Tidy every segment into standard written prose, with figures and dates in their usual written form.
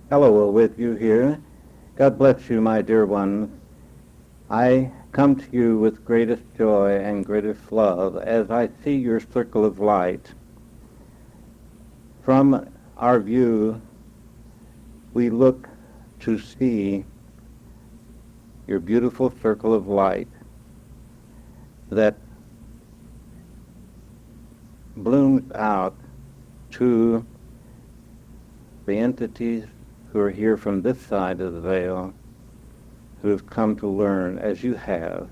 Hello with you here. God bless you, my dear ones. I come to you with greatest joy and greatest love as I see your circle of light. From our view, we look to see your beautiful circle of light that blooms out to the entities who are here from this side of the veil, who have come to learn as you have,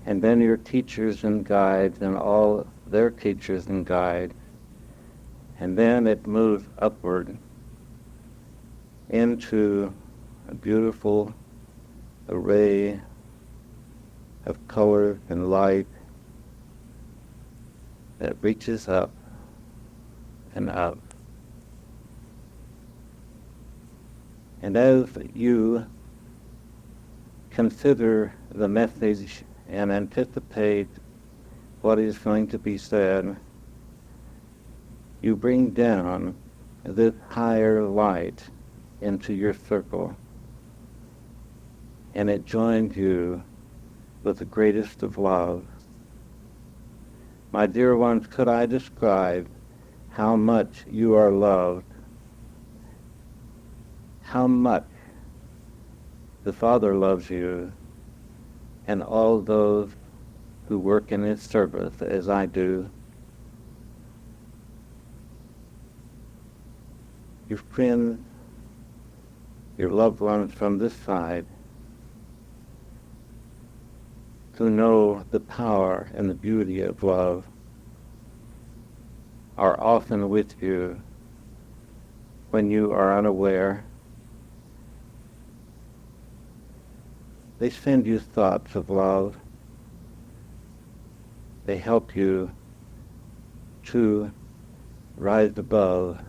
and then your teachers and guides and all their teachers and guides, and then it moves upward into a beautiful array of color and light that reaches up and up. And as you consider the message and anticipate what is going to be said, you bring down this higher light into your circle, and it joins you with the greatest of love. My dear ones, could I describe how much you are loved, how much the Father loves you, and all those who work in His service as I do. Your friends, your loved ones from this side, who know the power and the beauty of love, are often with you when you are unaware. They send you thoughts of love. They help you to rise above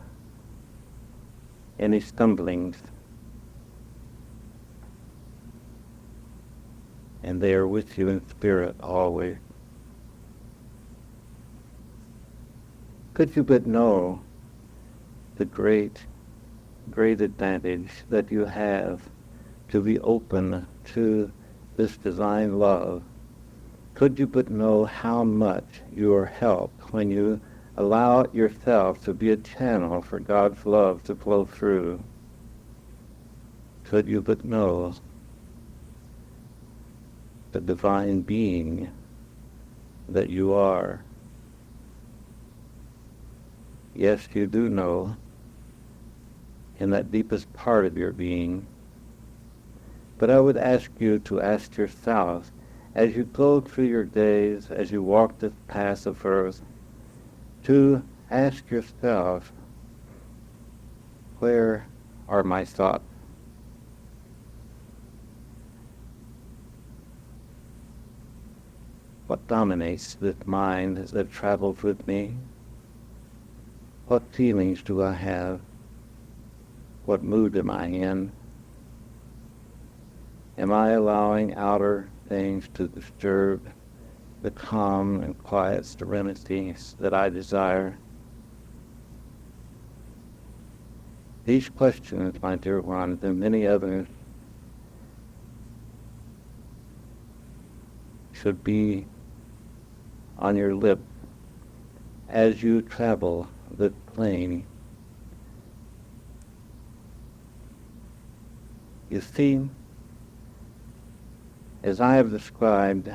any stumblings. And they are with you in spirit always. Could you but know the great, great advantage that you have to be open to this divine love, could you but know how much you are helped when you allow yourself to be a channel for God's love to flow through, could you but know the divine being that you are. Yes, you do know in that deepest part of your being. But I would ask you to ask yourself, as you go through your days, as you walk this path of earth, to ask yourself, where are my thoughts? What dominates this mind that travels with me? What feelings do I have? What mood am I in? Am I allowing outer things to disturb the calm and quiet serenity that I desire? These questions, my dear ones, and many others, should be on your lips as you travel this plane. You see, as I have described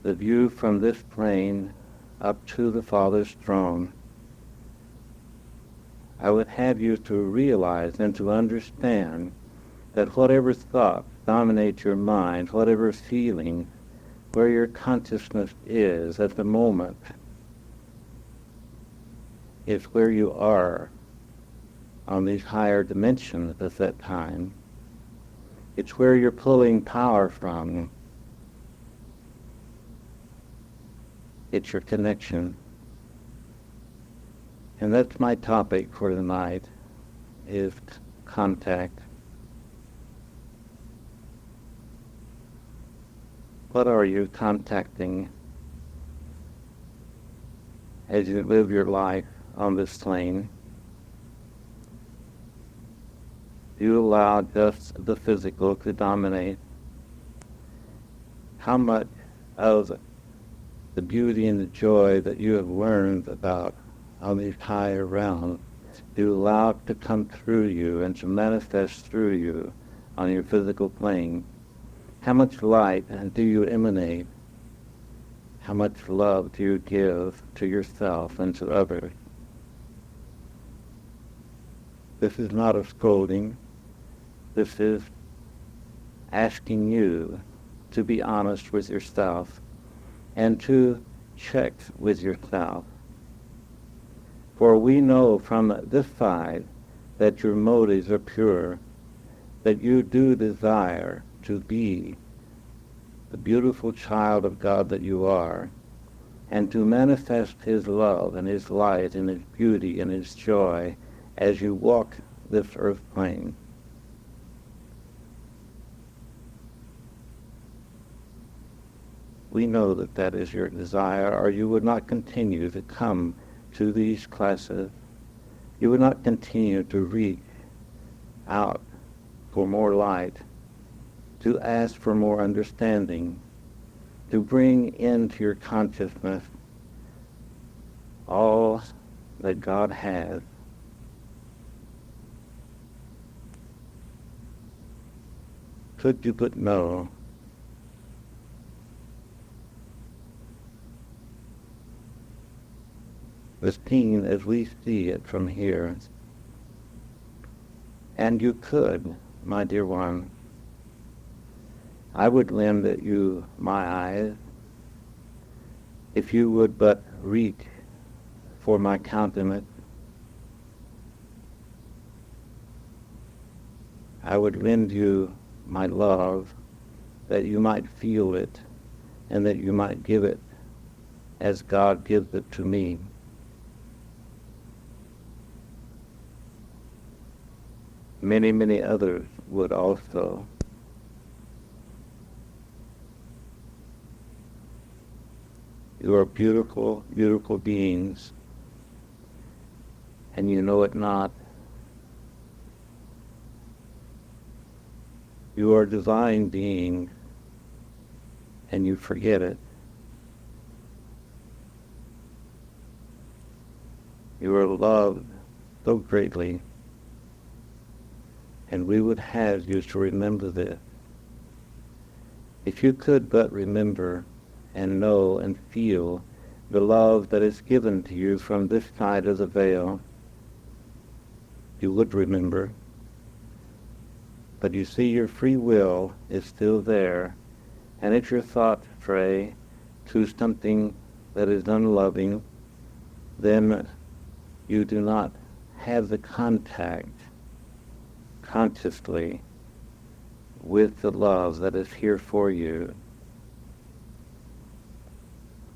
the view from this plane up to the Father's throne, I would have you to realize and to understand that whatever thoughts dominate your mind, whatever feeling, where your consciousness is at the moment, is where you are on these higher dimensions at that time. It's where you're pulling power from. It's your connection. And that's my topic for tonight, is contact. What are you contacting as you live your life on this plane? Do you allow just the physical to dominate? How much of the beauty and the joy that you have learned about on these higher realms do you allow to come through you and to manifest through you on your physical plane? How much light do you emanate? How much love do you give to yourself and to others? This is not a scolding. This is asking you to be honest with yourself and to check with yourself. For we know from this side that your motives are pure, that you do desire to be the beautiful child of God that you are, and to manifest His love and His light and His beauty and His joy as you walk this earth plane. We know that that is your desire, or you would not continue to come to these classes. You would not continue to reach out for more light, to ask for more understanding, to bring into your consciousness all that God has. Could you but know the scene as we see it from here? And you could, my dear one, I would lend you my eyes if you would but reach for my countenance. I would lend you my love that you might feel it and that you might give it as God gives it to me. Many, many others would also. You are beautiful, beautiful beings, and you know it not. You are divine beings, and you forget it. You are loved so greatly, and we would have you to remember this. If you could but remember and know and feel the love that is given to you from this side of the veil, you would remember. But you see, your free will is still there, and if your thoughts stray to something that is unloving, then you do not have the contact consciously with the love that is here for you.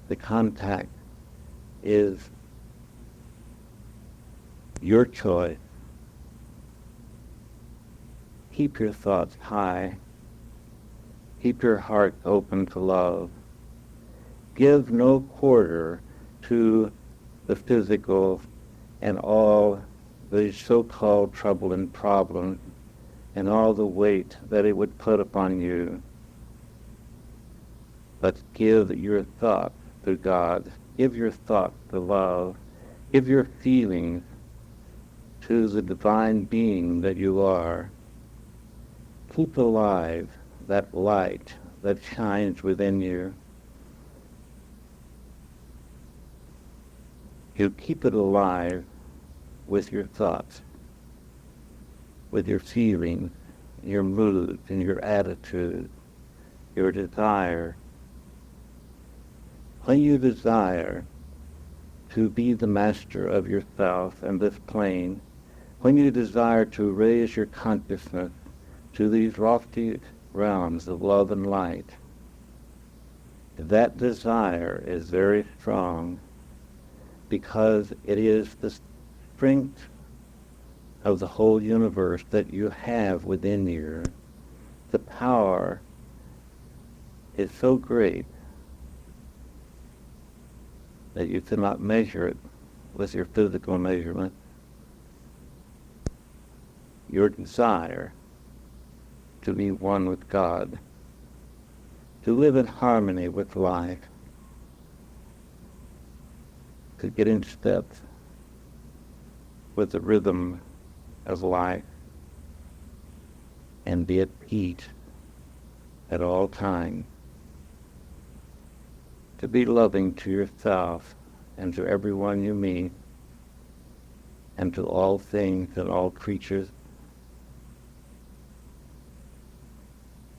The contact is your choice. Keep your thoughts high. Keep your heart open to love. Give no quarter to the physical and all the so-called trouble and problems and all the weight that it would put upon you. But give your thoughts to God. Give your thoughts to love. Give your feelings to the divine being that you are. Keep alive that light that shines within you. You keep it alive with your thoughts, with your feelings, your moods, and your attitude, your desire. When you desire to be the master of yourself and this plane, when you desire to raise your consciousness to these lofty realms of love and light, that desire is very strong because it is the strength of the whole universe that you have within you. The power is so great that you cannot measure it with your physical measurement. your desire to be one with God, to live in harmony with life, to get in step with the rhythm of life and be at peace at all times, to be loving to yourself and to everyone you meet and to all things and all creatures.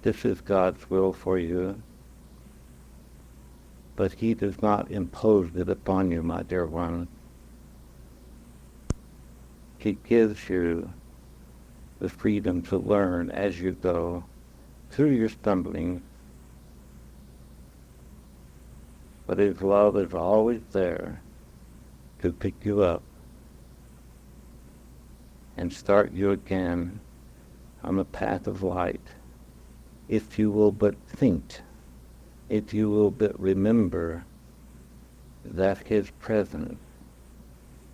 This is God's will for you, but He does not impose it upon you, my dear one. He gives you the freedom to learn as you go through your stumbling, but His love is always there to pick you up and start you again on the path of light, if you will but think, if you will but remember that His presence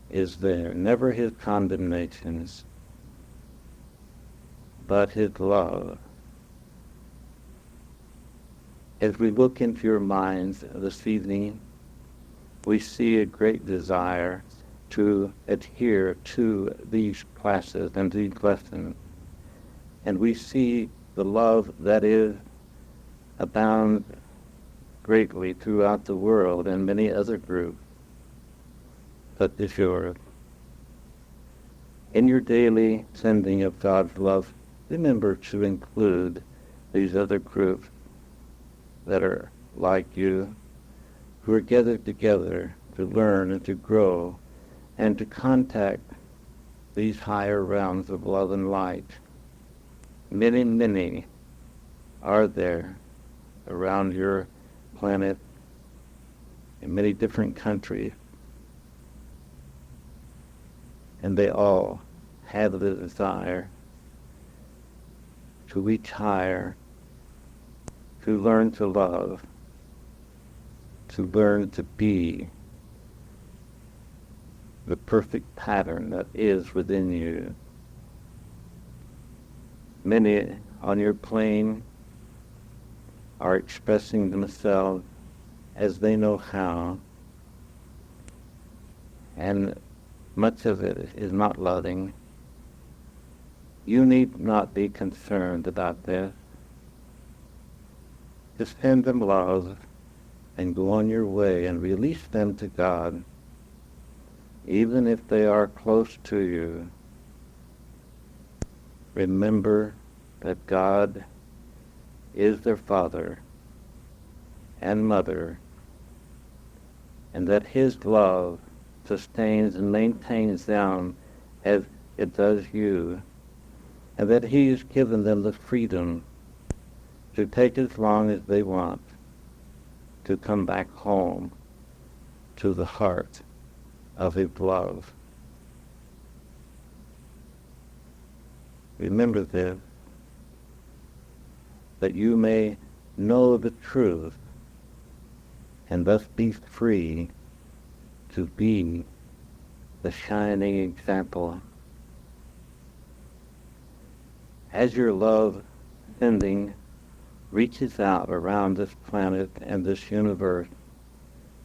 is there, never His condemnations, but His love. As we look into your minds this evening, we see a great desire to adhere to these classes and these lessons. And we see the love that is abound greatly throughout the world and many other groups, such as yours. In your daily sending of God's love, remember to include these other groups that are like you, who are gathered together to learn and to grow and to contact these higher realms of love and light. Many, many are there around your planet in many different countries, and they all have the desire to reach higher, to learn to love, to learn to be the perfect pattern that is within you. Many on your plane are expressing themselves as they know how, and much of it is not loving. You need not be concerned about this. Just send them love and go on your way and release them to God, even if they are close to you. Remember that God is their father and mother, and that His love sustains and maintains them as it does you, and that He has given them the freedom to take as long as they want to come back home to the heart of His love. Remember this, that you may know the truth and thus be free to be the shining example. As your love sending reaches out around this planet and this universe,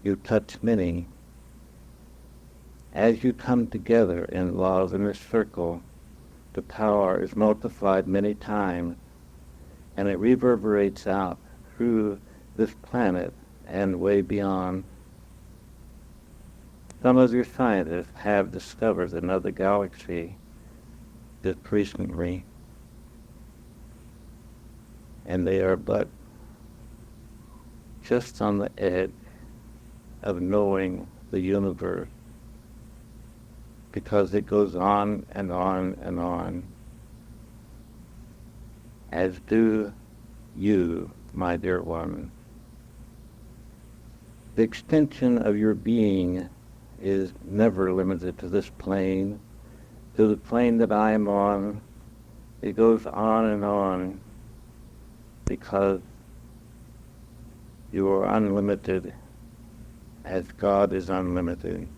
you touch many. As you come together in love in this circle, the power is multiplied many times, and it reverberates out through this planet and way beyond. Some of your scientists have discovered another galaxy just recently, and they are but just on the edge of knowing the universe, because it goes on and on and on, as do you, my dear one. The extension of your being is never limited to this plane, to the plane that I am on. It goes on and on, because you are unlimited as God is unlimited.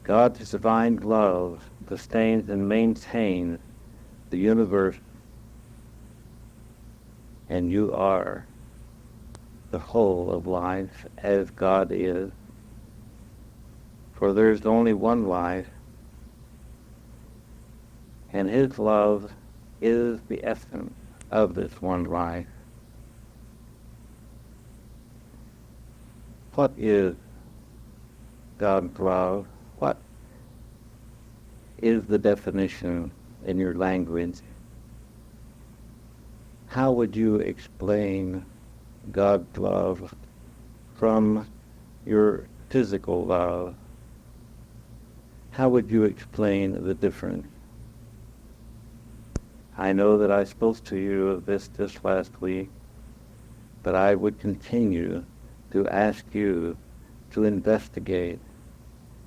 God's divine love sustains and maintains the universe, and you are the whole of life as God is. For there is only one life, and His love is the essence of this one life. What is God's love? What is the definition in your language? How would you explain God's love from your physical love? How would you explain the difference? I know that I spoke to you of this just last week, but I would continue to ask you to investigate,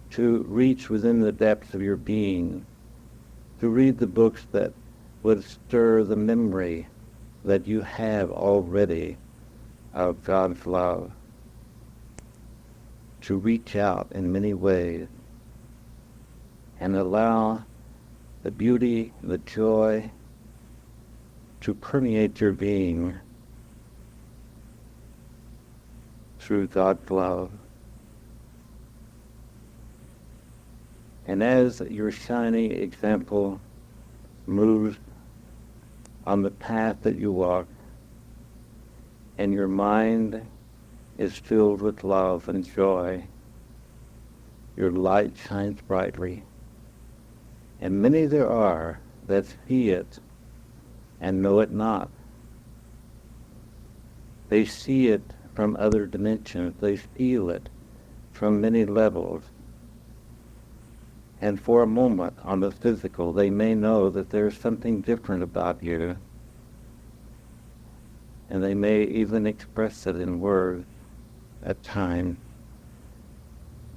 to reach within the depths of your being, to read the books that would stir the memory that you have already of God's love, to reach out in many ways and allow the beauty, the joy to permeate your being through God's love. And as your shining example moves on the path that you walk, and your mind is filled with love and joy, your light shines brightly. And many there are that see it and know it not. They see it from other dimensions. They feel it from many levels. And for a moment, on the physical, they may know that there's something different about you. And they may even express it in words at times.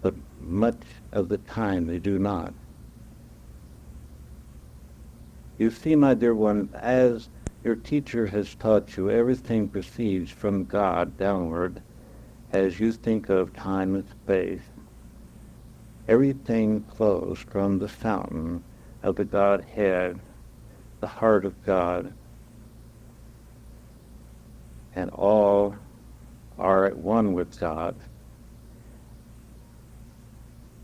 But much of the time they do not. You see, my dear one, as your teacher has taught you, everything proceeds from God downward as you think of time and space. Everything flows from the fountain of the Godhead, the heart of God, and all are at one with God.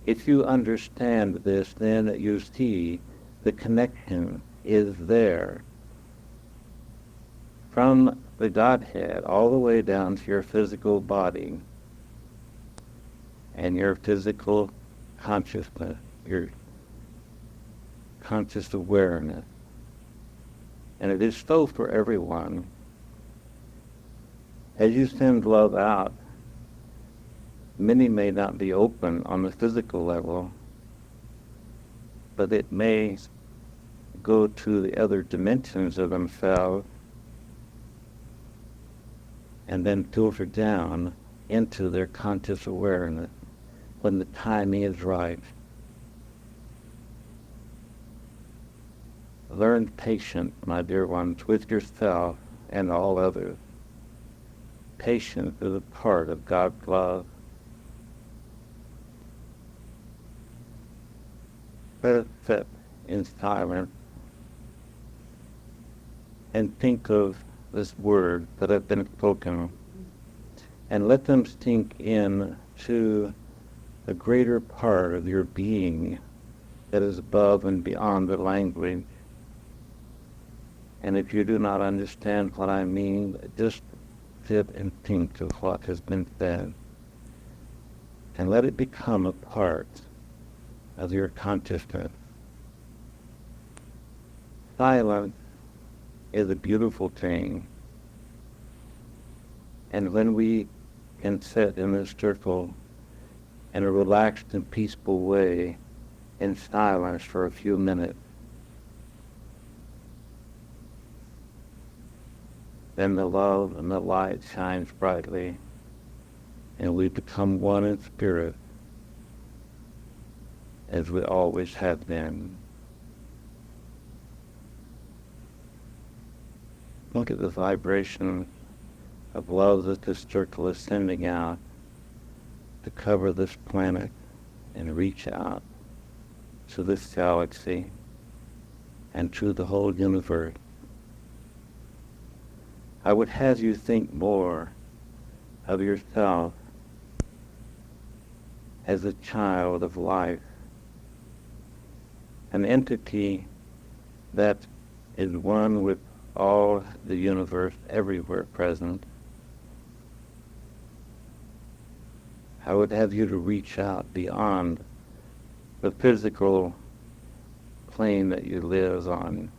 If you understand this, then you see the connection is there from the Godhead all the way down to your physical body and your physical consciousness, your conscious awareness. And it is so for everyone. As you send love out, many may not be open on the physical level, but it may go to the other dimensions of themselves and then filter down into their conscious awareness when the timing is right. Learn patience, my dear ones, with yourself and all others. Patience is a part of God's love. Let us sit in silence and think of this word that have been spoken, and let them sink in to the greater part of your being that is above and beyond the language. And if you do not understand what I mean, just sit and think of what has been said, and let it become a part of your consciousness. Silence is a beautiful thing. And when we can sit in this circle in a relaxed and peaceful way in silence for a few minutes, then the love and the light shines brightly, and we become one in spirit, as we always have been. Look at the vibration of love that this circle is sending out to cover this planet and reach out to this galaxy and to the whole universe. I would have you think more of yourself as a child of life, an entity that is one with all the universe everywhere present. I would have you to reach out beyond the physical plane that you live on.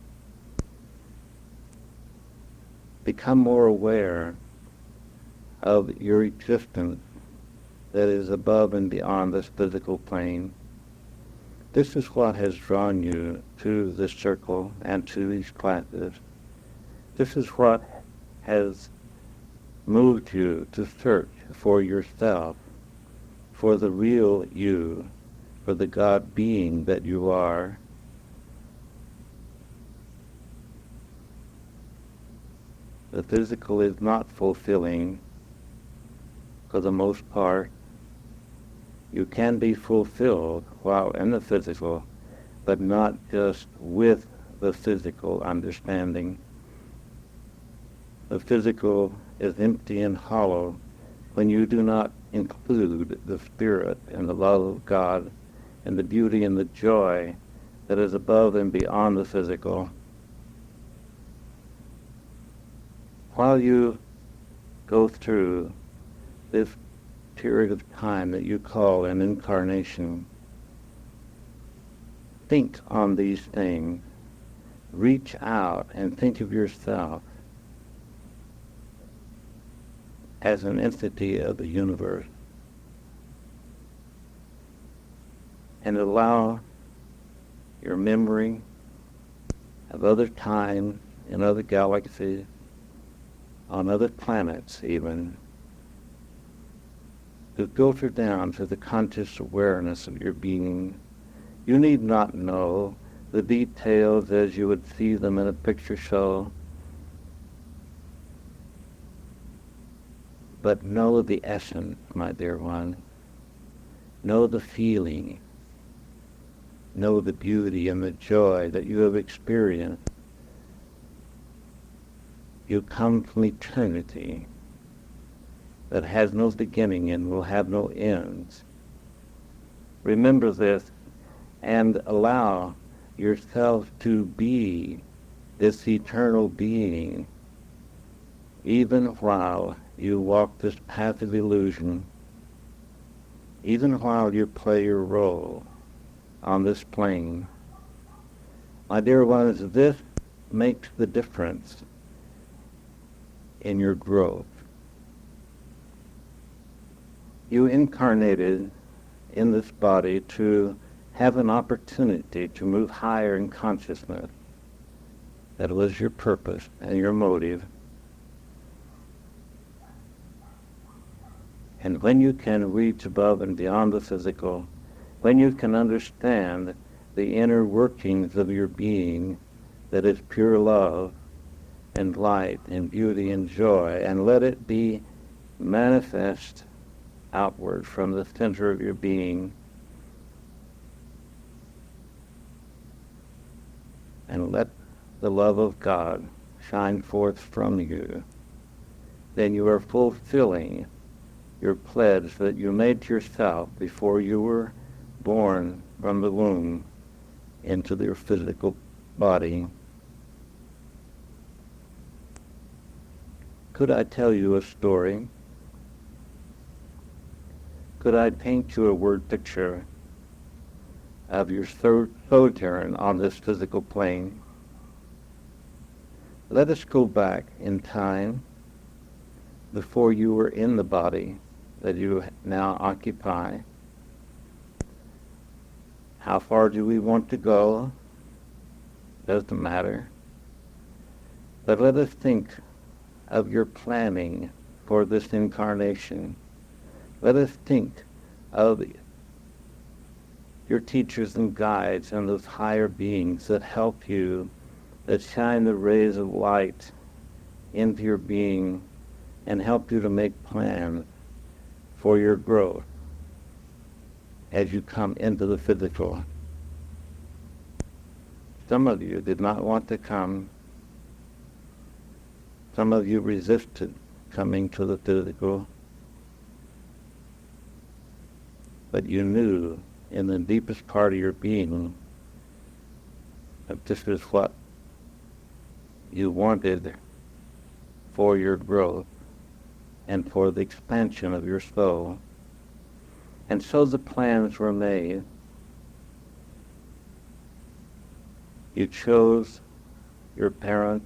Become more aware of your existence that is above and beyond this physical plane. This is what has drawn you to this circle and to these classes. This is what has moved you to search for yourself, for the real you, for the God being that you are. The physical is not fulfilling for the most part. You can be fulfilled while in the physical, but not just with the physical understanding. The physical is empty and hollow when you do not include the spirit and the love of God and the beauty and the joy that is above and beyond the physical. While you go through this period of time that you call an incarnation, think on these things. Reach out and think of yourself as an entity of the universe, and allow your memory of other times in other galaxies, on other planets even, to filter down to the conscious awareness of your being. You need not know the details as you would see them in a picture show, but know the essence, my dear one. Know the feeling. Know the beauty and the joy that you have experienced. You come from eternity that has no beginning and will have no ends. Remember this and allow yourself to be this eternal being, even while you walk this path of illusion, even while you play your role on this plane. My dear ones, this makes the difference in your growth. You incarnated in this body to have an opportunity to move higher in consciousness. That was your purpose and your motive. And when you can reach above and beyond the physical, when you can understand the inner workings of your being that is pure love and light and beauty and joy, and let it be manifest outward from the center of your being, and let the love of God shine forth from you, then you are fulfilling your pledge that you made to yourself before you were born from the womb into your physical body. Could I tell you a story? Could I paint you a word picture of your sojourn on this physical plane? Let us go back in time before you were in the body that you now occupy. How far do we want to go? Doesn't matter. But let us think of your planning for this incarnation. Let us think of your teachers and guides and those higher beings that help you, that shine the rays of light into your being and help you to make plans for your growth as you come into the physical. Some of you did not want to come. Some of you resisted coming to the physical. But you knew in the deepest part of your being that this is what you wanted for your growth and for the expansion of your soul. And so the plans were made. You chose your parents.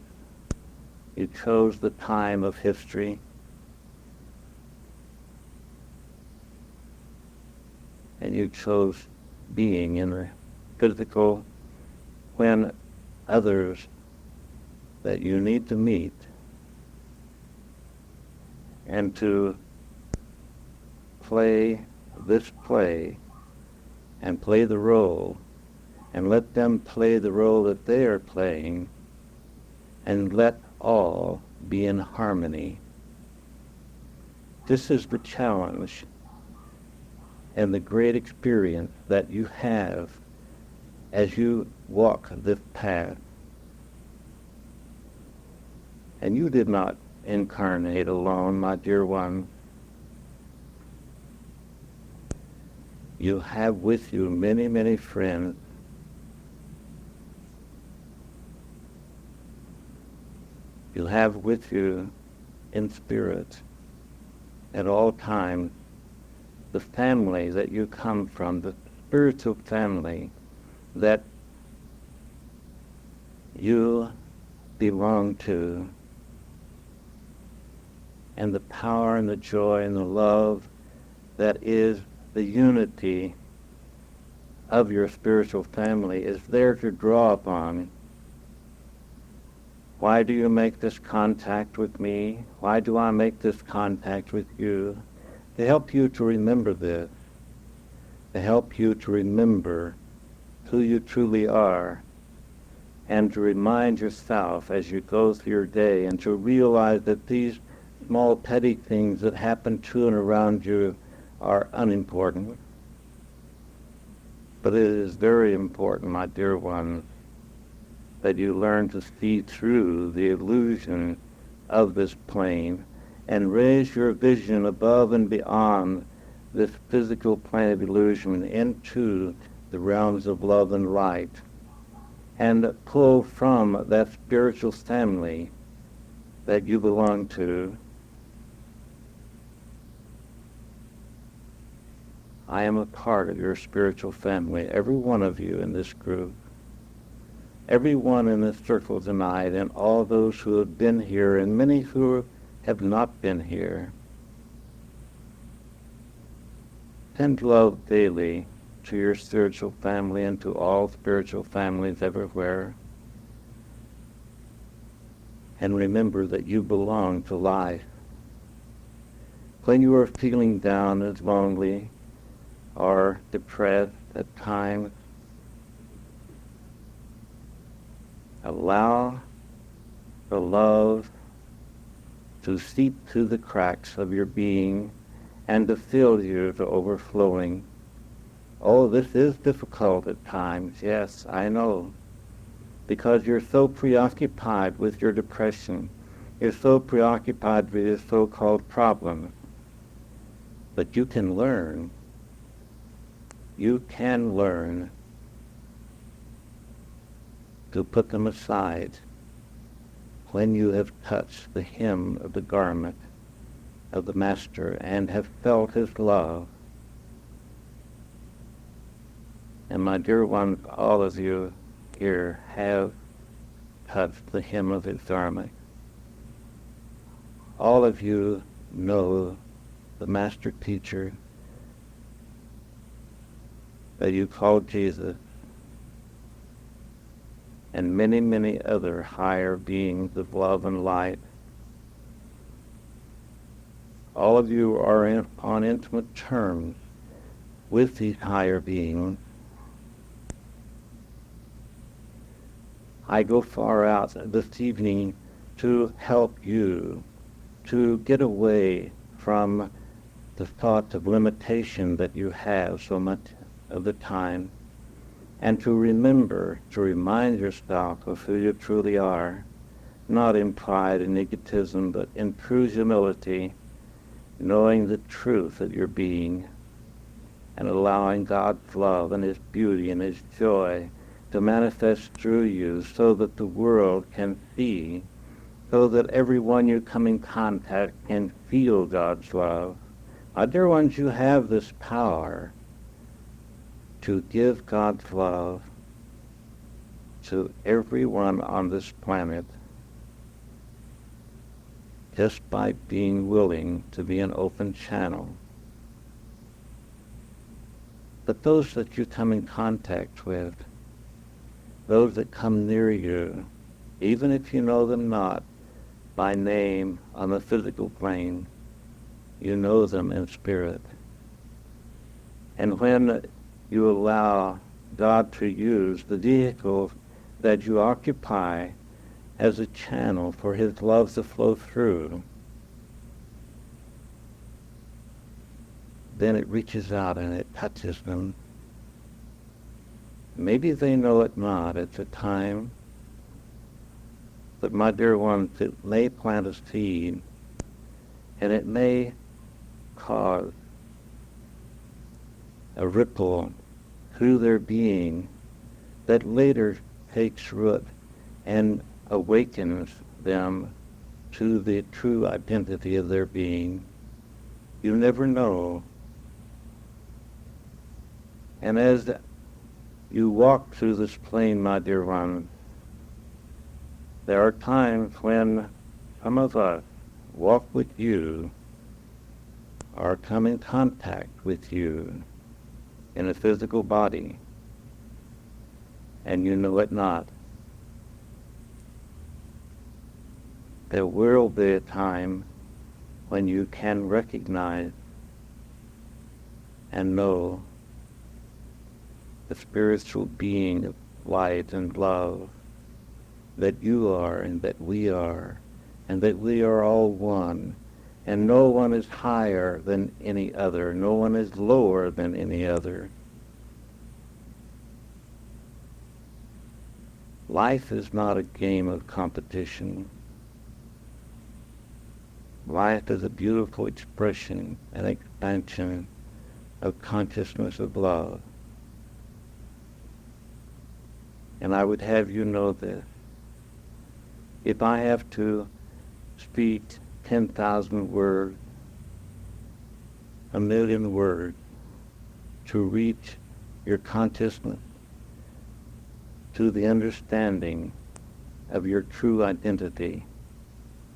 You chose the time of history. And you chose being in the physical when others that you need to meet and to play this play and play the role and let them play the role that they are playing and let all be in harmony. This is the challenge and the great experience that you have as you walk this path. And you did not incarnate alone, my dear one. You have with you many, many friends. You have with you in spirit at all times the family that you come from, the spiritual family that you belong to, and the power and the joy and the love that is the unity of your spiritual family is there to draw upon. Why do you make this contact with me? Why do I make this contact with you? To help you to remember this, to help you to remember who you truly are, and to remind yourself as you go through your day and to realize that these small petty things that happen to and around you are unimportant. But it is very important, my dear ones, that you learn to see through the illusion of this plane and raise your vision above and beyond this physical plane of illusion into the realms of love and light, and pull from that spiritual family that you belong to. I am a part of your spiritual family, every one of you in this group, everyone in this circle tonight, and all those who have been here, and many who have not been here. Send love daily to your spiritual family and to all spiritual families everywhere. And remember that you belong to life. When you are feeling down and lonely or depressed at times, allow the love to seep through the cracks of your being and to fill you to overflowing. Oh, this is difficult at times, yes, I know, because you're so preoccupied with your depression. You're so preoccupied with your so-called problems. But you can learn. You can learn to put them aside when you have touched the hem of the garment of the Master and have felt his love. And my dear ones, all of you here have touched the hem of his garment. All of you know the Master Teacher that you call Jesus, and many, many other higher beings of love and light. All of you are on intimate terms with these higher beings. I go far out this evening to help you to get away from the thoughts of limitation that you have so much of the time, and to remember, to remind yourself of who you truly are, not in pride and egotism, but in true humility, knowing the truth of your being, and allowing God's love and His beauty and His joy to manifest through you so that the world can see, so that everyone you come in contact can feel God's love. My dear ones, you have this power to give God's love to everyone on this planet just by being willing to be an open channel. But those that you come in contact with, those that come near you, even if you know them not by name on the physical plane, you know them in spirit. And when you allow God to use the vehicle that you occupy as a channel for His love to flow through, then it reaches out and it touches them. Maybe they know it not at the time, but my dear ones, it may plant a seed, and it may cause a ripple through their being that later takes root and awakens them to the true identity of their being. You never know. And as you walk through this plane, my dear one, there are times when some of us walk with you or come in contact with you in a physical body, and you know it not. There will be a time when you can recognize and know the spiritual being of light and love that you are and that we are, and that we are all one, and no one is higher than any other, no one is lower than any other. Life is not a game of competition. Life is a beautiful expression and expansion of consciousness of love. And I would have you know this. If I have to speak 10,000 words, 1,000,000 words, to reach your consciousness to the understanding of your true identity,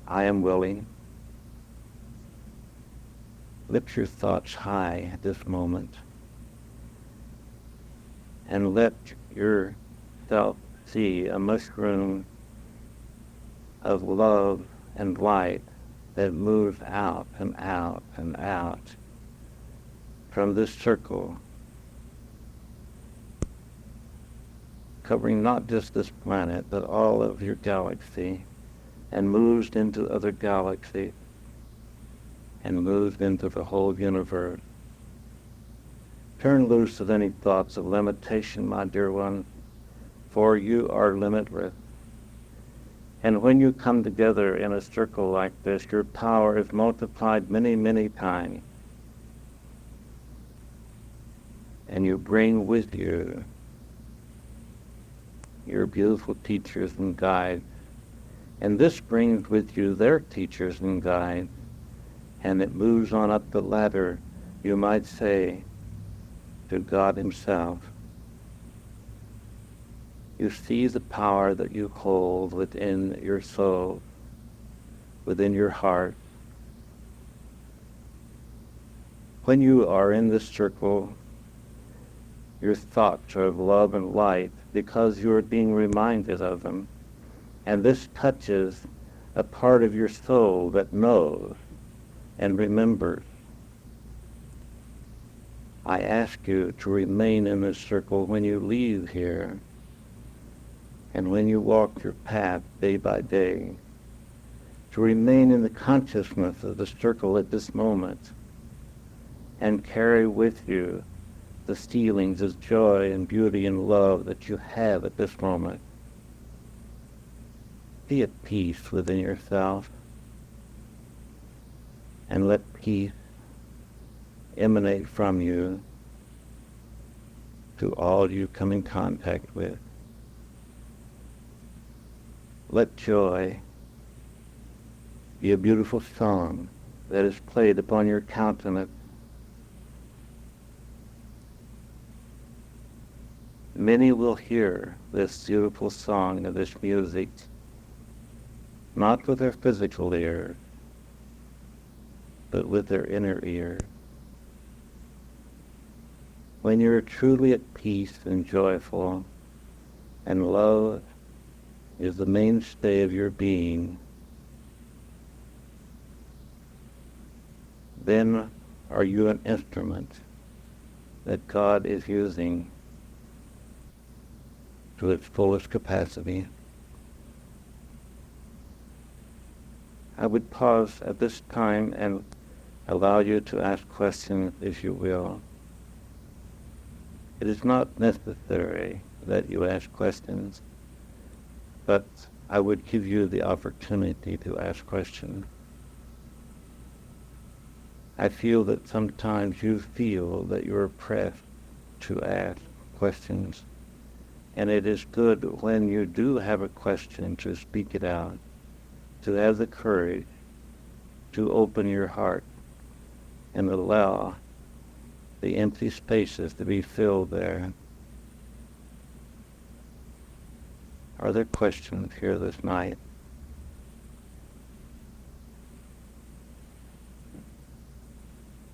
I am willing. Lift your thoughts high at this moment and let yourself see a mushroom of love and light that moves out and out and out from this circle, covering not just this planet, but all of your galaxy, and moves into other galaxies, and moves into the whole universe. Turn loose of any thoughts of limitation, my dear one, for you are limitless. And when you come together in a circle like this, your power is multiplied many, many times. And you bring with you your beautiful teachers and guides. And this brings with you their teachers and guides. And it moves on up the ladder, you might say, to God Himself. You see the power that you hold within your soul, within your heart. When you are in this circle, your thoughts are of love and light because you are being reminded of them. And this touches a part of your soul that knows and remembers. I ask you to remain in this circle when you leave here and when you walk your path day by day, to remain in the consciousness of the circle at this moment and carry with you the feelings of joy and beauty and love that you have at this moment. Be at peace within yourself, and let peace emanate from you to all you come in contact with. Let joy be a beautiful song that is played upon your countenance. Many will hear this beautiful song and this music, not with their physical ear, but with their inner ear. When you're truly at peace and joyful, and love is the mainstay of your being, then are you an instrument that God is using to its fullest capacity. I would pause at this time and allow you to ask questions if you will. It is not necessary that you ask questions, but I would give you the opportunity to ask questions. I feel that sometimes you feel that you're pressed to ask questions, and it is good when you do have a question to speak it out, to have the courage to open your heart and allow the empty spaces to be filled there. Are there questions here this night?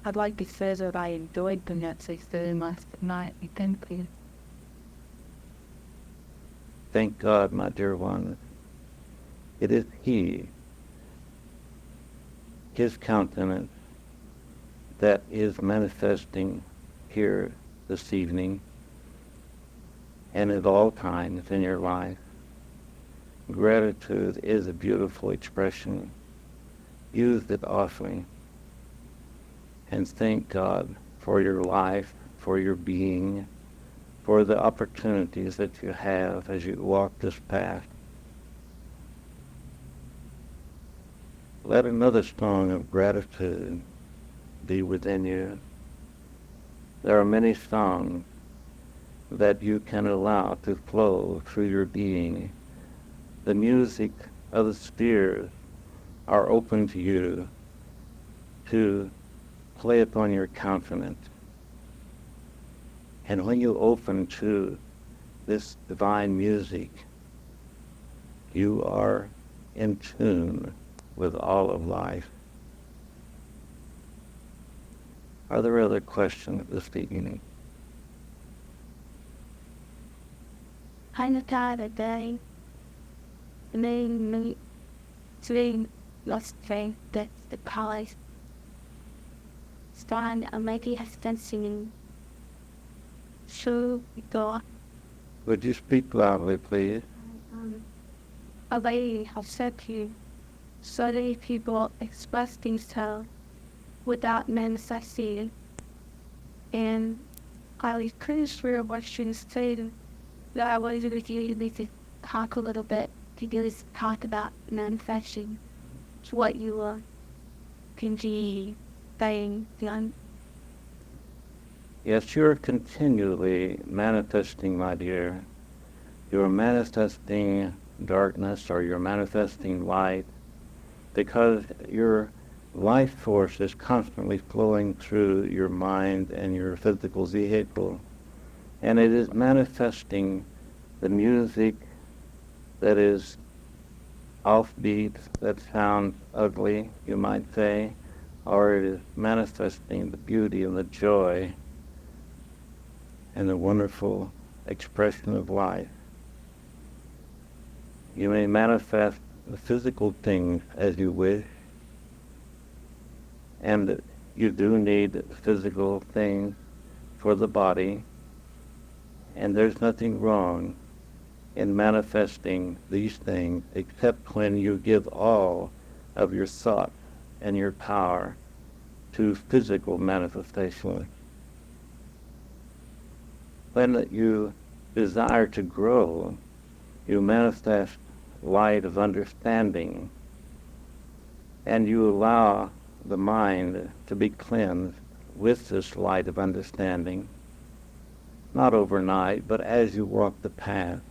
I'd like to say that I enjoyed the Netflix film last night. Thank you. Thank God, my dear one. It is He, His countenance, that is manifesting here this evening and at all times in your life. Gratitude is a beautiful expression. Use it often. And thank God for your life, for your being, for the opportunities that you have as you walk this path. Let another song of gratitude be within you. There are many songs that you can allow to flow through your being. The music of the spheres are open to you to play upon your countenance. And when you open to this divine music, you are in tune with all of life. Are there other questions this evening? Eine Tage day, me doing lost faith that the Collage stand and maybe has fencing so go Would you speak loudly, please? a lady has said to you, so many people express themselves without manifesting, and I was pretty sure what she was saying that I wanted to you to talk a little bit to just talk about manifesting what you can be saying done. Yes, you're continually manifesting, my dear. You're manifesting darkness or you're manifesting light because your life force is constantly flowing through your mind and your physical vehicle. And it is manifesting the music that is offbeat, that sounds ugly, you might say, or it is manifesting the beauty and the joy and the wonderful expression of life. You may manifest the physical things as you wish, and you do need physical things for the body, and there's nothing wrong in manifesting these things except when you give all of your thought and your power to physical manifestation. when you desire to grow, you manifest light of understanding, and you allow the mind to be cleansed with this light of understanding, not overnight, but as you walk the path.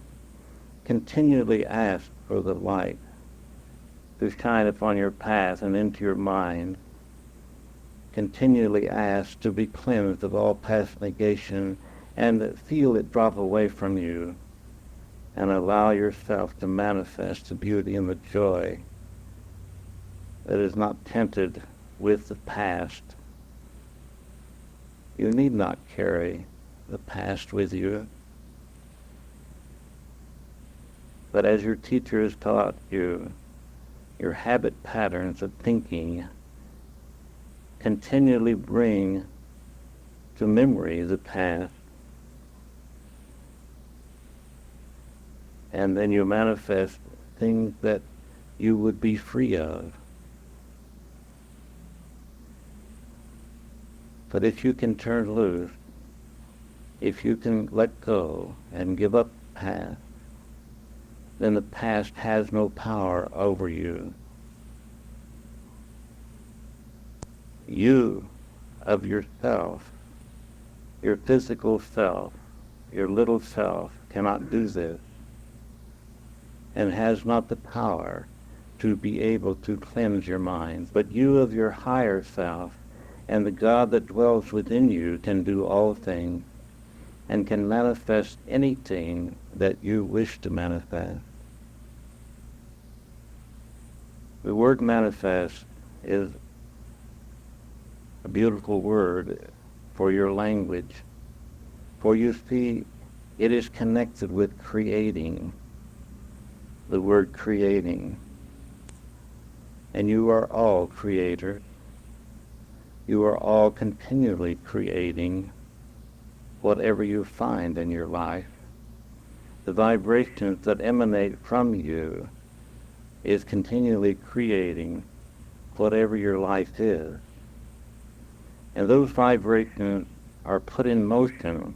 Continually ask for the light to shine upon your path and into your mind. Continually ask to be cleansed of all past negation and feel it drop away from you, and allow yourself to manifest the beauty and the joy that is not tinted with the past. You need not carry the past with you. But as your teacher has taught you, your habit patterns of thinking continually bring to memory the past. And then you manifest things that you would be free of. But if you can turn loose, if you can let go and give up the past, then the past has no power over you. You of yourself, your physical self, your little self cannot do this, and has not the power to be able to cleanse your mind. But you of your higher self and the God that dwells within you can do all things and can manifest anything that you wish to manifest. The word manifest is a beautiful word for your language, for you see, it is connected with creating, the word creating. And you are all creators. You are all continually creating whatever you find in your life. The vibrations that emanate from you is continually creating whatever your life is. And those vibrations are put in motion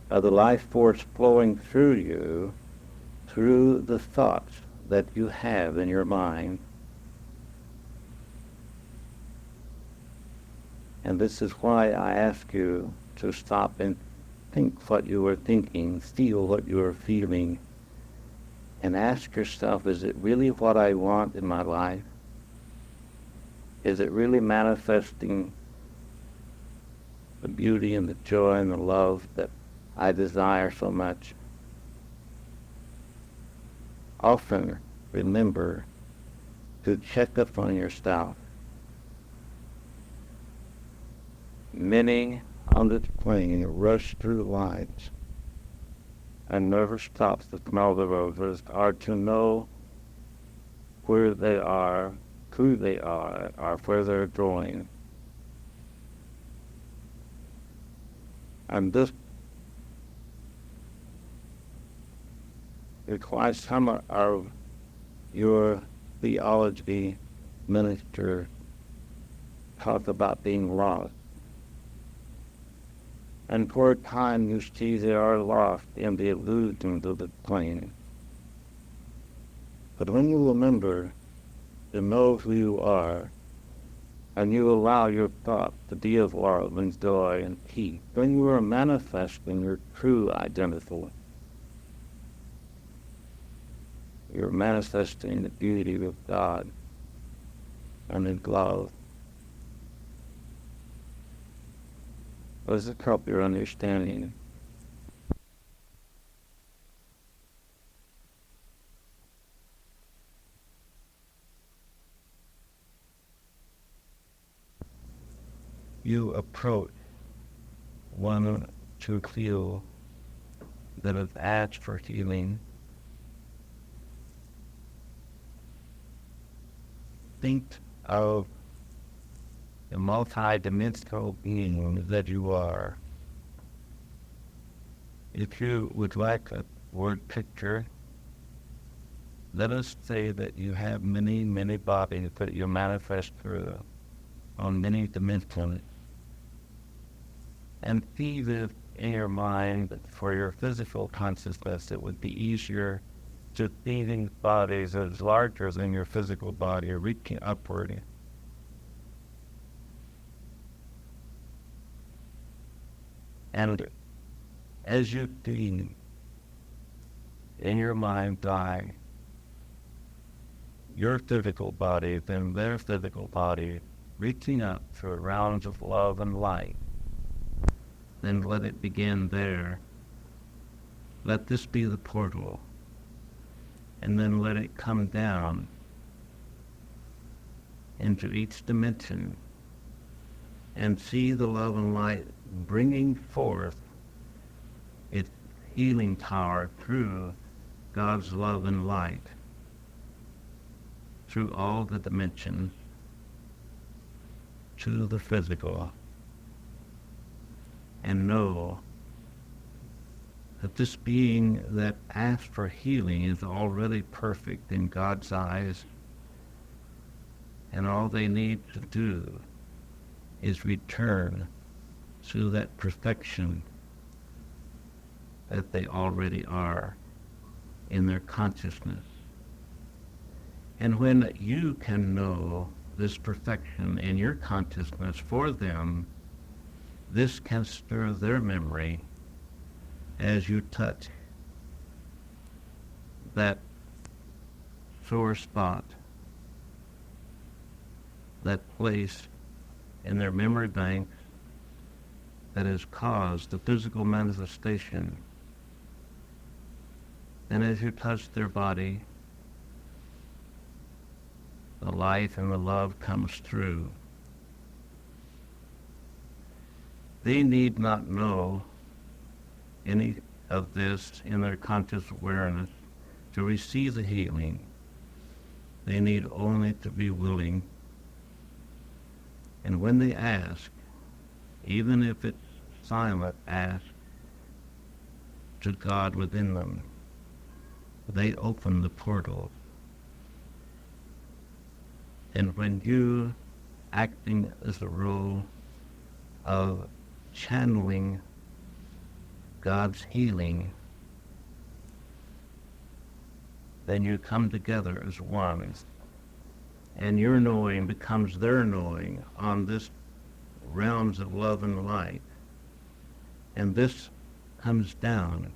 by the life force flowing through you, through the thoughts that you have in your mind. And this is why I ask you to stop and think what you are thinking, feel what you are feeling, and ask yourself, is it really what I want in my life? Is it really manifesting the beauty and the joy and the love that I desire so much? Often remember to check up on yourself. Many on this plane rush through lives and never stops to smell the roses or to know where they are, who they are, or where they're going. And this is why some of your theology ministers talk about being lost. And for a time you see they are lost in the illusions of the plane. But when you remember to know who you are, and you allow your thoughts to be of love and joy and peace, then you are manifesting your true identity. You're manifesting the beauty of God and His love. Does it help your understanding? You approach one to feel that has asked for healing. Think of the multi-dimensional being that you are. If you would like a word picture, let us say that you have many, many bodies that you manifest through on many dimensions. And see this in your mind, for your physical consciousness, it would be easier to see these bodies as larger than your physical body, reaching upward. And as you see in your mind die, your physical body, then their physical body, reaching up through rounds of love and light, then let it begin there. Let this be the portal, and then let it come down into each dimension, and see the love and light bringing forth its healing power through God's love and light, through all the dimensions, to the physical, and know that this being that asks for healing is already perfect in God's eyes, and all they need to do is return to that perfection that they already are in their consciousness. And when you can know this perfection in your consciousness for them, this can stir their memory as you touch that sore spot, that place in their memory bank that has caused the physical manifestation. And as you touch their body, the light and the love comes through. They need not know any of this in their conscious awareness to receive the healing. They need only to be willing. And when they ask, even if it's silent, ask to God within them, they open the portal. And when you, acting as a role of channeling God's healing, then you come together as one, and your knowing becomes their knowing on this realms of love and light. And this comes down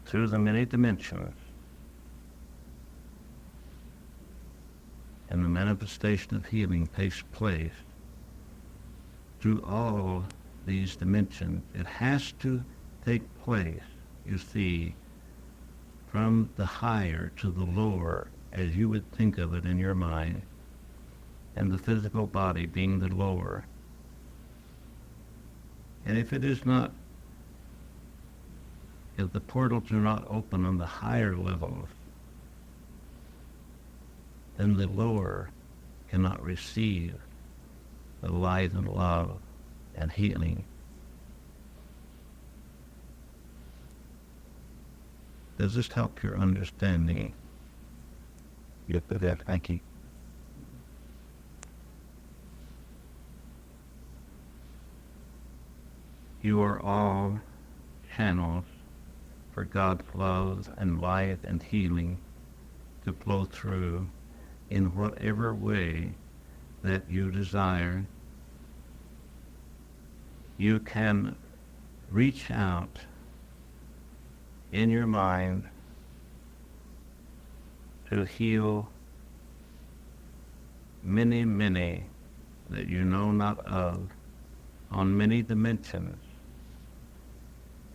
through the many dimensions, and the manifestation of healing takes place through all these dimensions. It has to take place, you see, from the higher to the lower, as you would think of it in your mind, and the physical body being the lower. And if it is not, if the portals are not open on the higher levels, then the lower cannot receive the light and love and healing. Does this help your understanding? Yes, thank you. You are all channels for God's love and light and healing to flow through in whatever way that you desire. You can reach out in your mind to heal many, many that you know not of on many dimensions.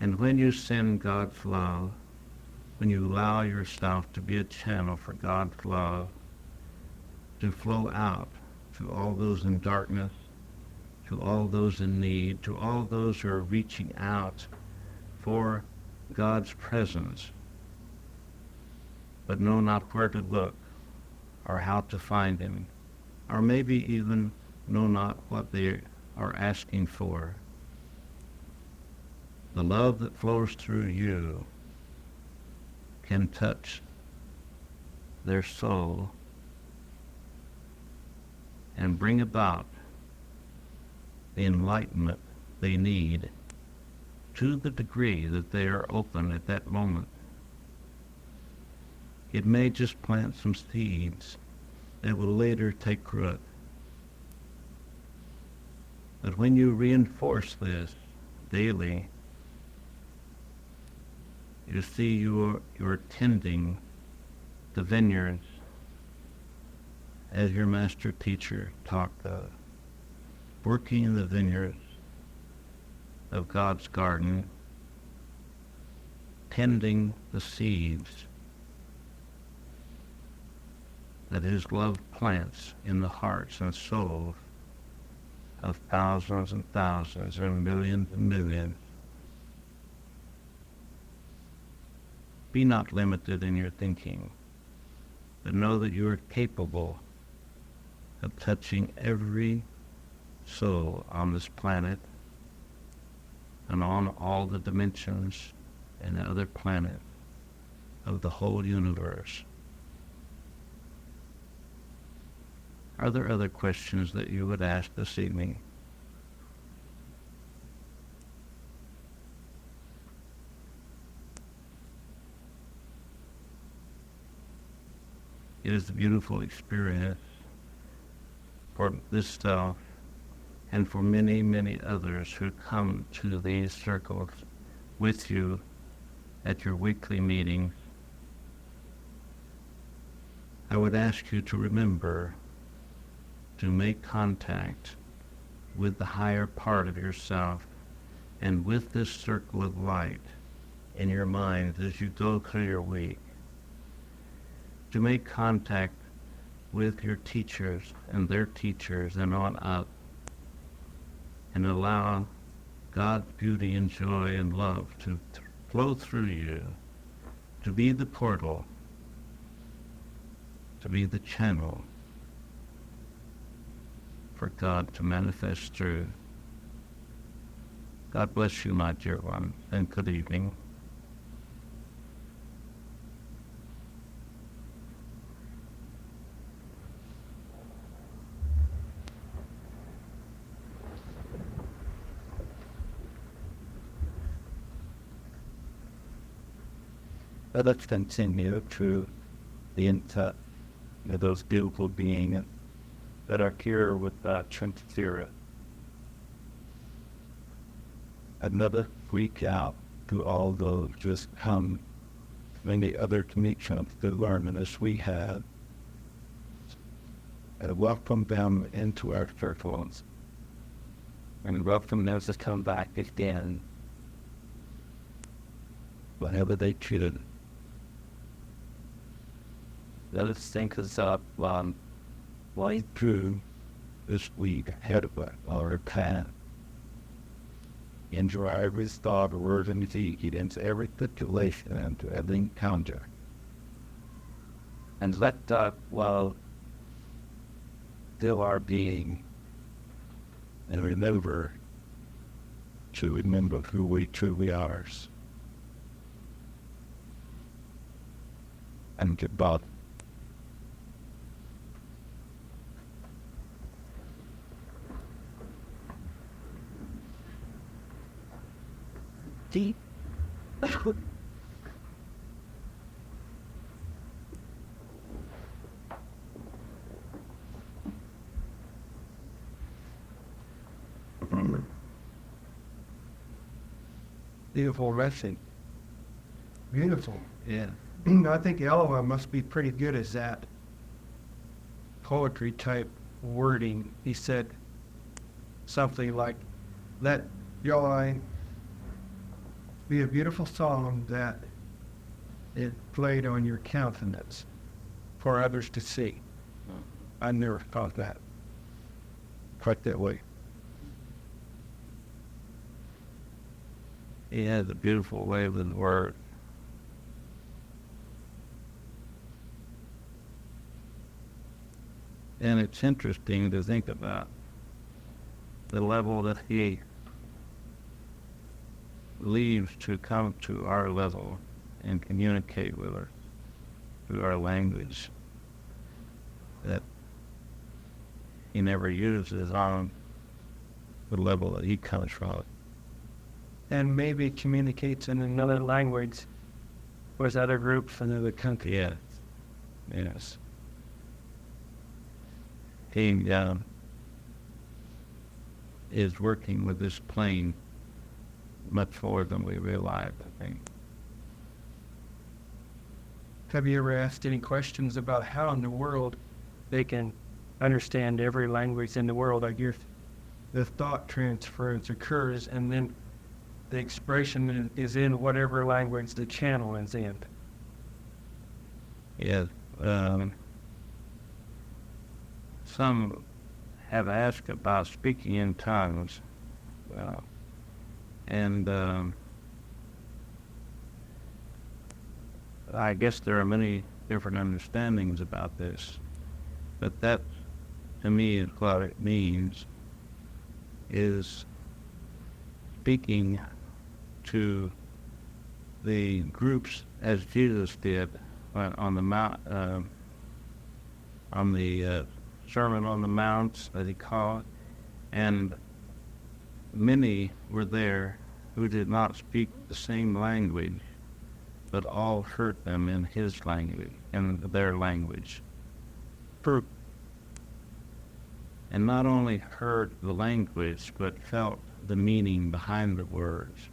And when you send God's love, when you allow yourself to be a channel for God's love to flow out to all those in darkness, to all those in need, to all those who are reaching out for God's presence, but know not where to look or how to find Him, or maybe even know not what they are asking for. The love that flows through you can touch their soul and bring about the enlightenment they need, to the degree that they are open at that moment. It may just plant some seeds that will later take root. But when you reinforce this daily, you see you're tending the vineyards as your master teacher talked of, working in the vineyards of God's garden, tending the seeds that His love plants in the hearts and souls of thousands and thousands and millions. Be not limited in your thinking, but know that you are capable of touching every soul on this planet and on all the dimensions and other planets of the whole universe. Are there other questions that you would ask this evening? It is a beautiful experience for this self and for many, many others who come to these circles with you at your weekly meetings. I would ask you to remember to make contact with the higher part of yourself and with this circle of light in your mind as you go through your week. To make contact with your teachers and their teachers and on up, and allow God's beauty and joy and love to flow through you, to be the portal, to be the channel for God to manifest through. God bless you, my dear one, and good evening. Let us continue to the intent of those beautiful beings that are here with Trinity Spirit. Another week out to all those just come, many other connections to learn as we have, and welcome them into our circles, and welcome them to come back again whenever they choose. Let us think us up right through this week ahead of us, our path. Into every thought, word, and deed, into every situation, and to every encounter. And let that, while still our being, and remember to remember who we truly are. And to God. Deep. Beautiful resting. Beautiful. Yeah. I think Ella must be pretty good as that poetry type wording. He said something like, let your line be a beautiful song that it played on your countenance for others to see. I never thought that quite that way. He has a beautiful way with the word. And it's interesting to think about the level that he leaves to come to our level and communicate with us through our language that he never uses on the level that he comes from. and maybe communicates in another language with other groups in other countries. Yes. Yes. He is working with this plane much more than we realized, I think. Have you ever asked any questions about how in the world they can understand every language in the world? I guess the thought transference occurs, and then the expression is in whatever language the channel is in. Yes. Some have asked about speaking in tongues. And I guess there are many different understandings about this. But that, to me, is what it means, is speaking to the groups as Jesus did on the Mount, on the Sermon on the Mount, as he called it, and many were there who did not speak the same language, but all heard them in his language, in their language. And not only heard the language, but felt the meaning behind the words,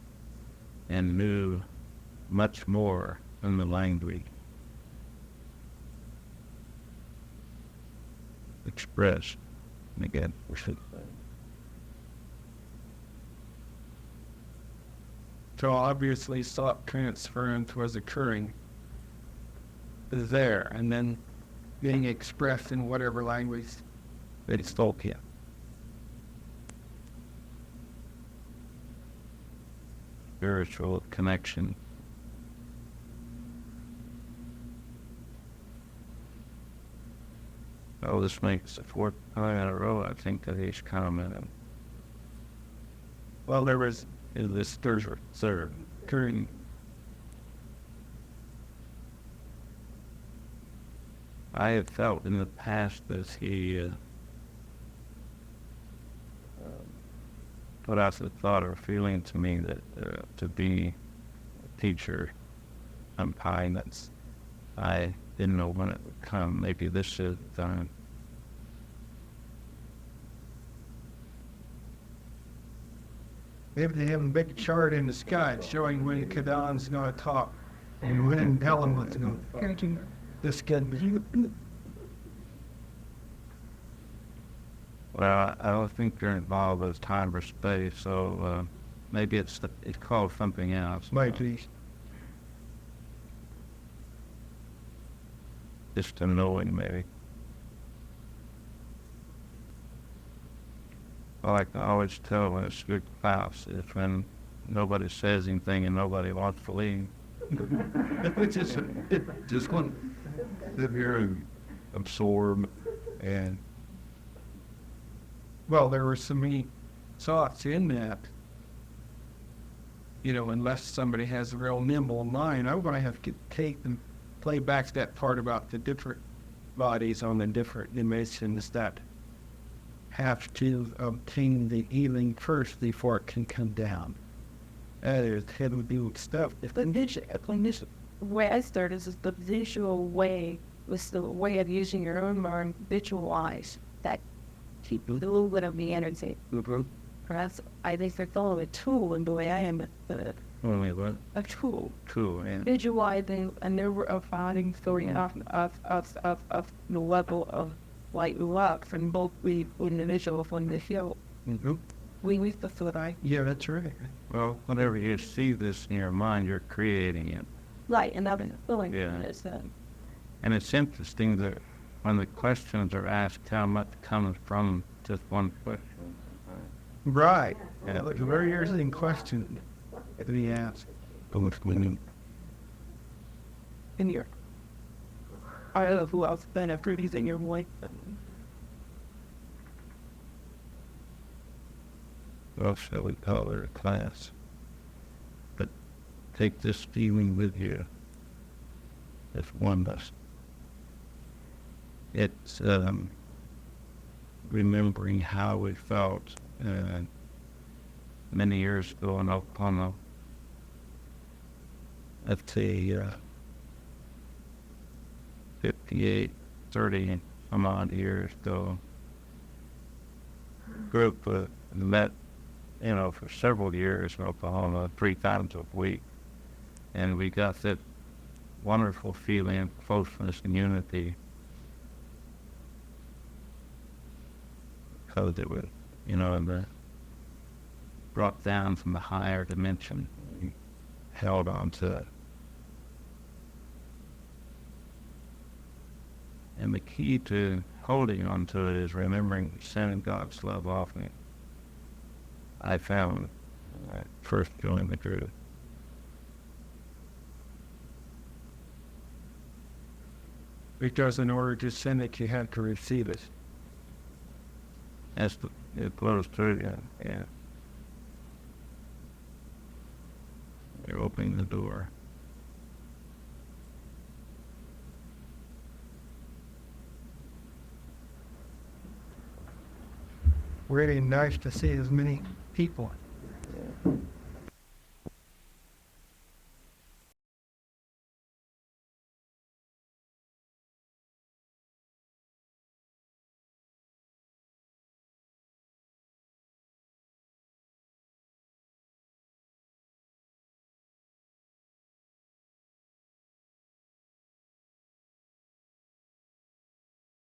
and knew much more than the language expressed. And again, we should say. So obviously thought transference was occurring there, and then being expressed in whatever language They spoke here. Spiritual connection. Oh, this makes the fourth time in a row, I think, that he's commented. Well, there was Is this third? occurring. I have felt in the past that he put out the thought or feeling to me that to be a teacher sometime, that's I didn't know when it would come. Maybe this is the time. Maybe they have a big chart in the sky showing when Kadon's going to talk and when Helen was going to talk. This can be. Well, I don't think they're involved with time or space, so maybe it's called something else. Maybe. Just a knowing, maybe. Well, like I always tell when it's good class, is when nobody says anything and nobody wants to leave. Just want to sit here and absorb and Well, there were so many thoughts in that. You know, unless somebody has a real nimble mind, I'm going to have to take and play back that part about the different bodies on the different dimensions that have to obtain the healing first before it can come down. That is heavy stuff. The way I started is the visual way, was the way of using your own mind, visualize that keep a little bit of the energy. Perhaps I think they call it a tool in the way I am Only what? a tool. Cool, yeah. Visualizing a number of findings going off of the level of like love from both the individual from the field. Mm-hmm. We with the foot eye. Yeah, that's right. Well, whenever you see this in your mind, you're creating it. Right, and I'm feeling Yeah. it is that. And it's interesting that when the questions are asked, how much comes from just one question. Right. Yeah. Yeah, it's a very interesting question to be asked. In your, I don't know who else been after these in your way. Well, shall we call it a class? But take this feeling with you. This oneness. It's remembering how we felt many years ago in Oklahoma. Let's see, 58, 30 some odd years ago. Group met, for several years in Oklahoma, 3 times a week. And we got that wonderful feeling of closeness and unity. Because it was, brought down from the higher dimension. We held on to it. And the key to holding on to it is remembering sending God's love off me. I found when I first joined the group. Because in order to send it, you have to receive it. It flows through you, yeah. You're opening the door. Really nice to see as many people